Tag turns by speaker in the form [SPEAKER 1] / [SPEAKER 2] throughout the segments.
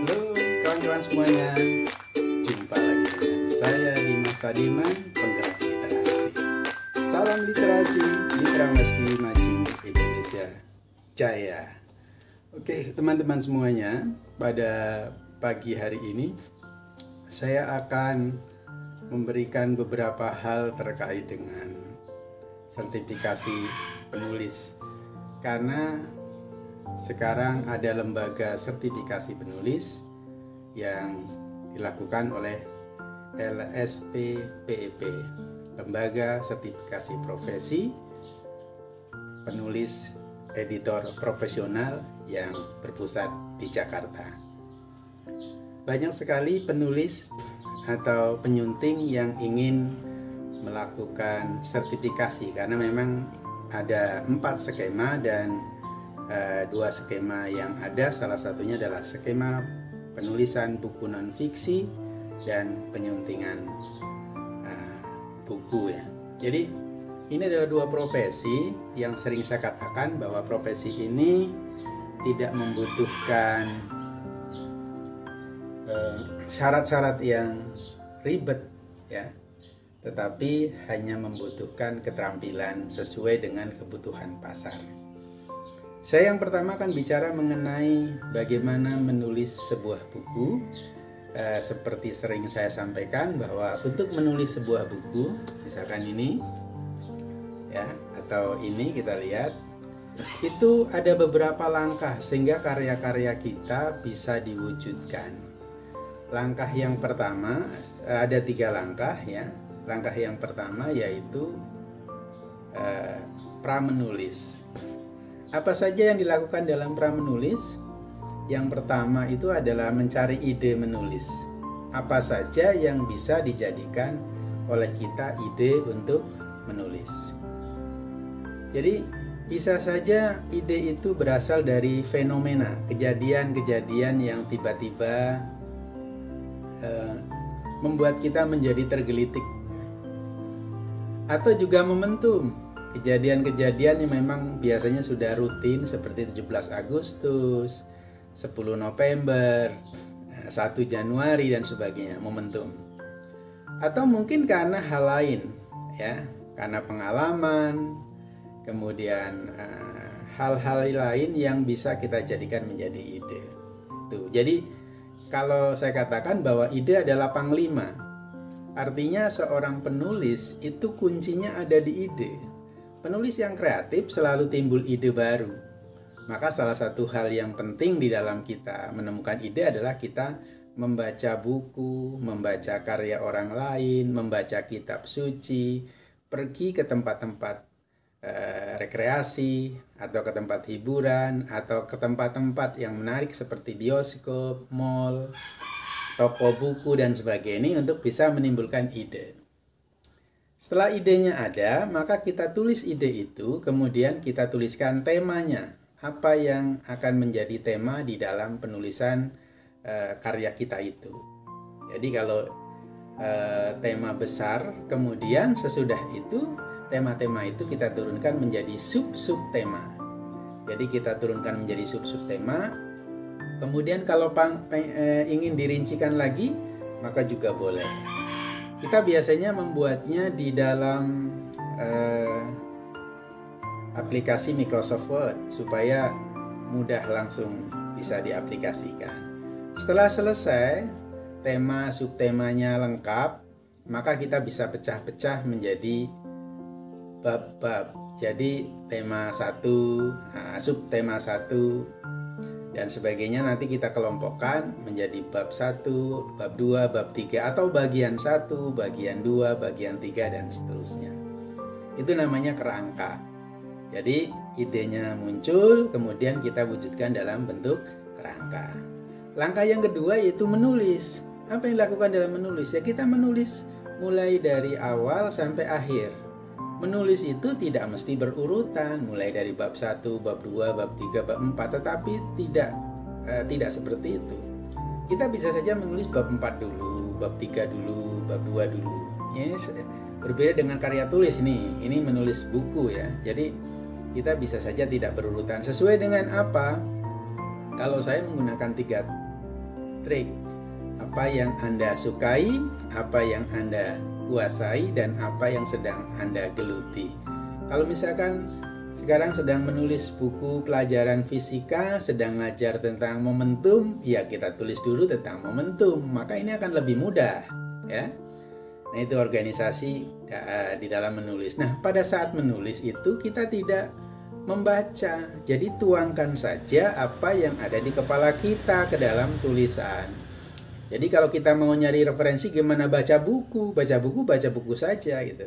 [SPEAKER 1] Halo kawan-kawan semuanya, jumpa lagi dengan saya Dimas Sadiman, penggerak literasi. Salam literasi, literasi maju Indonesia Jaya. Oke teman-teman semuanya, pada pagi hari ini saya akan memberikan beberapa hal terkait dengan sertifikasi penulis. Karena sekarang ada lembaga sertifikasi penulis yang dilakukan oleh LSPPEP, Lembaga Sertifikasi Profesi Penulis Editor Profesional yang berpusat di Jakarta. Banyak sekali penulis atau penyunting yang ingin melakukan sertifikasi karena memang ada 4 skema dan 2 skema yang ada, salah satunya adalah skema penulisan buku non-fiksi dan penyuntingan buku ya. Jadi ini adalah 2 profesi yang sering saya katakan bahwa profesi ini tidak membutuhkan syarat-syarat yang ribet ya, tetapi hanya membutuhkan keterampilan sesuai dengan kebutuhan pasar. Saya yang pertama akan bicara mengenai bagaimana menulis sebuah buku. Seperti sering saya sampaikan bahwa untuk menulis sebuah buku, misalkan ini ya, atau ini kita lihat, itu ada beberapa langkah sehingga karya-karya kita bisa diwujudkan. Langkah yang pertama, ada 3 langkah ya. Langkah yang pertama yaitu pra-menulis. Apa saja yang dilakukan dalam pra-menulis? Yang pertama itu adalah mencari ide menulis. Apa saja yang bisa dijadikan oleh kita ide untuk menulis. Jadi bisa saja ide itu berasal dari fenomena, kejadian-kejadian yang tiba-tiba membuat kita menjadi tergelitik. Atau juga momentum, kejadian-kejadian yang memang biasanya sudah rutin seperti 17 Agustus, 10 November, 1 Januari dan sebagainya, momentum. Atau mungkin karena hal lain ya, karena pengalaman, kemudian hal-hal lain yang bisa kita jadikan menjadi ide. Tuh, jadi kalau saya katakan bahwa ide adalah panglima, artinya seorang penulis itu kuncinya ada di ide. Penulis yang kreatif selalu timbul ide baru. Maka salah satu hal yang penting di dalam kita menemukan ide adalah kita membaca buku, membaca karya orang lain, membaca kitab suci, pergi ke tempat-tempat rekreasi, atau ke tempat hiburan, atau ke tempat-tempat yang menarik seperti bioskop, mall, toko buku, dan sebagainya untuk bisa menimbulkan ide. Setelah idenya ada, maka kita tulis ide itu, kemudian kita tuliskan temanya. Apa yang akan menjadi tema di dalam penulisan karya kita itu. Jadi kalau tema besar, kemudian sesudah itu tema-tema itu kita turunkan menjadi sub-sub tema. Jadi kita turunkan menjadi sub-sub tema. Kemudian kalau ingin dirincikan lagi, maka juga boleh. Kita biasanya membuatnya di dalam aplikasi Microsoft Word supaya mudah langsung bisa diaplikasikan. Setelah selesai, tema subtemanya lengkap, maka kita bisa pecah-pecah menjadi bab-bab. Jadi tema 1, subtema 1 dan sebagainya nanti kita kelompokkan menjadi bab 1, bab 2, bab 3 atau bagian 1, bagian 2, bagian 3 dan seterusnya. Itu namanya kerangka. Jadi idenya muncul, kemudian kita wujudkan dalam bentuk kerangka. Langkah yang kedua yaitu menulis. Apa yang dilakukan dalam menulis? Ya kita menulis mulai dari awal sampai akhir. Menulis itu tidak mesti berurutan, mulai dari bab 1, bab 2, bab 3, bab 4, tetapi tidak seperti itu. Kita bisa saja menulis bab 4 dulu, bab 3 dulu, bab 2 dulu. Ini berbeda dengan karya tulis ini menulis buku ya. Jadi kita bisa saja tidak berurutan sesuai dengan apa? Kalau saya menggunakan trik. Apa yang Anda sukai, apa yang Anda kuasai, dan apa yang sedang Anda geluti. Kalau misalkan sekarang sedang menulis buku pelajaran fisika, sedang ngajar tentang momentum, ya kita tulis dulu tentang momentum, maka ini akan lebih mudah, ya. Nah, itu organisasi di dalam menulis. Nah, pada saat menulis itu kita tidak membaca, jadi tuangkan saja apa yang ada di kepala kita ke dalam tulisan. Jadi kalau kita mau nyari referensi gimana baca buku saja gitu.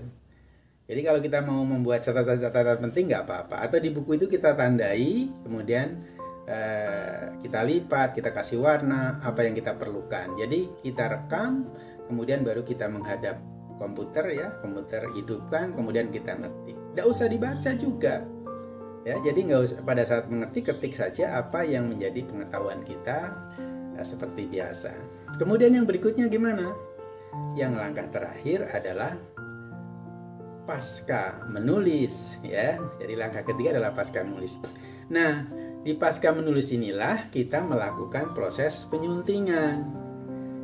[SPEAKER 1] Jadi kalau kita mau membuat catatan-catatan penting nggak apa-apa. Atau di buku itu kita tandai, kemudian kita lipat, kita kasih warna apa yang kita perlukan. Jadi kita rekam, kemudian baru kita menghadap komputer komputer hidupkan, kemudian kita ngetik. Nggak usah dibaca juga. Ya, jadi nggak usah, pada saat mengetik, ketik saja apa yang menjadi pengetahuan kita seperti biasa. Kemudian yang berikutnya gimana? Yang langkah terakhir adalah pasca menulis, ya. Jadi langkah ketiga adalah pasca menulis. Nah, di pasca menulis inilah kita melakukan proses penyuntingan.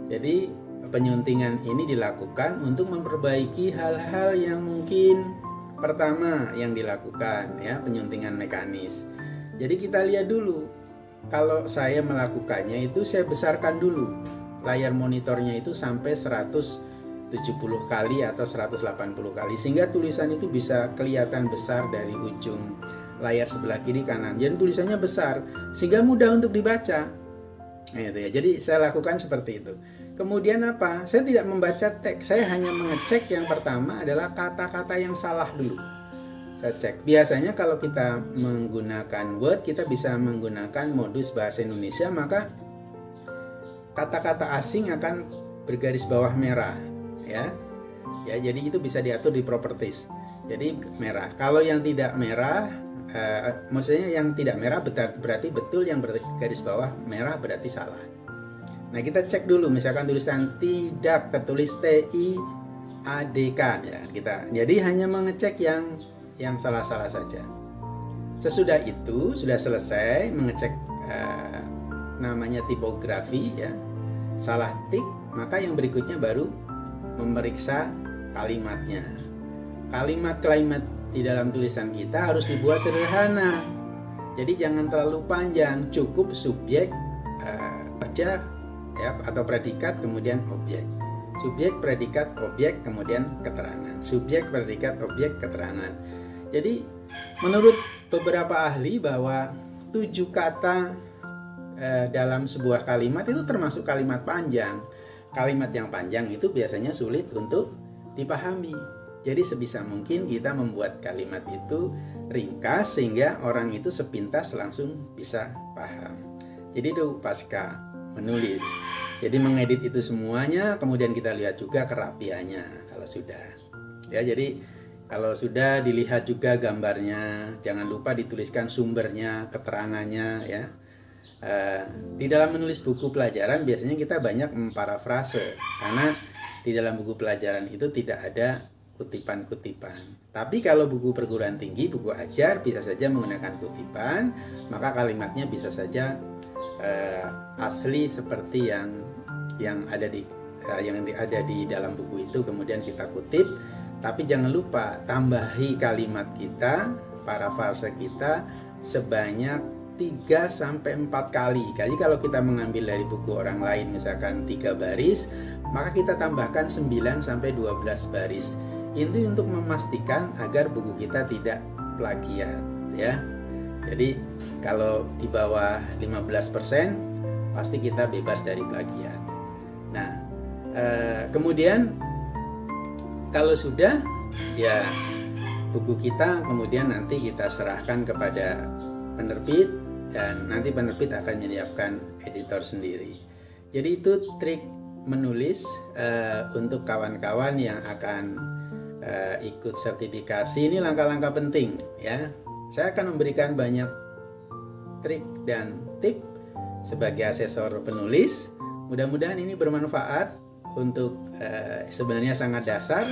[SPEAKER 1] Jadi penyuntingan ini dilakukan untuk memperbaiki hal-hal yang mungkin pertama yang dilakukan, ya, penyuntingan mekanis. Jadi kita lihat dulu, kalau saya melakukannya itu saya besarkan dulu layar monitornya itu sampai 170 kali atau 180 kali, sehingga tulisan itu bisa kelihatan besar dari ujung layar sebelah kiri kanan. Jadi tulisannya besar sehingga mudah untuk dibaca. Nah, itu ya. Jadi saya lakukan seperti itu. Kemudian apa? Saya tidak membaca teks, saya hanya mengecek. Yang pertama adalah kata-kata yang salah dulu. Saya cek. Biasanya kalau kita menggunakan Word, kita bisa menggunakan modus bahasa Indonesia, maka kata-kata asing akan bergaris bawah merah, ya. Ya, jadi itu bisa diatur di properties. Jadi merah. Kalau yang tidak merah, maksudnya yang tidak merah berarti betul, yang bergaris bawah merah berarti salah. Nah, kita cek dulu, misalkan tulisan tidak tertulis TIADK, ya, kita. Jadi hanya mengecek yang salah-salah saja. Sesudah itu sudah selesai mengecek namanya tipografi, ya. Salah tik, maka yang berikutnya baru memeriksa kalimatnya. Kalimat-kalimat di dalam tulisan kita harus dibuat sederhana. Jadi jangan terlalu panjang, cukup subjek kerja, ya, atau predikat kemudian objek. Subjek, predikat, objek, kemudian keterangan. Subjek, predikat, objek, keterangan. Jadi menurut beberapa ahli bahwa 7 kata dalam sebuah kalimat itu termasuk kalimat panjang. Kalimat yang panjang itu biasanya sulit untuk dipahami. Jadi sebisa mungkin kita membuat kalimat itu ringkas sehingga orang itu sepintas langsung bisa paham. Jadi itu pasca menulis. Jadi mengedit itu semuanya, kemudian kita lihat juga kerapiannya kalau sudah. Ya, jadi kalau sudah dilihat juga gambarnya, jangan lupa dituliskan sumbernya, keterangannya, ya. Di dalam menulis buku pelajaran biasanya kita banyak memparafrase, karena di dalam buku pelajaran itu tidak ada kutipan-kutipan. Tapi kalau buku perguruan tinggi, buku ajar bisa saja menggunakan kutipan, maka kalimatnya bisa saja asli seperti yang ada di dalam buku itu, kemudian kita kutip. Tapi jangan lupa tambahi kalimat kita, parafrase kita sebanyak 3-4 kali. Jadi kalau kita mengambil dari buku orang lain misalkan 3 baris, maka kita tambahkan 9-12 baris. Ini untuk memastikan agar buku kita tidak plagiat, ya. Jadi kalau di bawah 15% pasti kita bebas dari plagiat. Nah, kemudian kalau sudah, ya, buku kita kemudian nanti kita serahkan kepada penerbit, dan nanti penerbit akan menyiapkan editor sendiri. Jadi itu trik menulis untuk kawan-kawan yang akan ikut sertifikasi. Ini langkah-langkah penting, ya. Saya akan memberikan banyak trik dan tip sebagai asesor penulis. Mudah-mudahan ini bermanfaat untuk sebenarnya sangat dasar.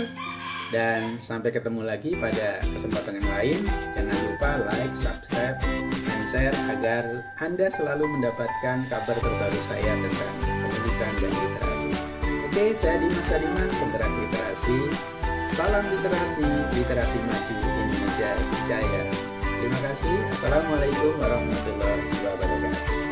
[SPEAKER 1] Dan sampai ketemu lagi pada kesempatan yang lain. Jangan lupa like, subscribe, dan share agar Anda selalu mendapatkan kabar terbaru saya tentang penulisan dan literasi. Oke, saya Dimas Adiman, penggerak literasi. Salam literasi, literasi maju, Indonesia jaya. Terima kasih. Assalamualaikum warahmatullahi wabarakatuh.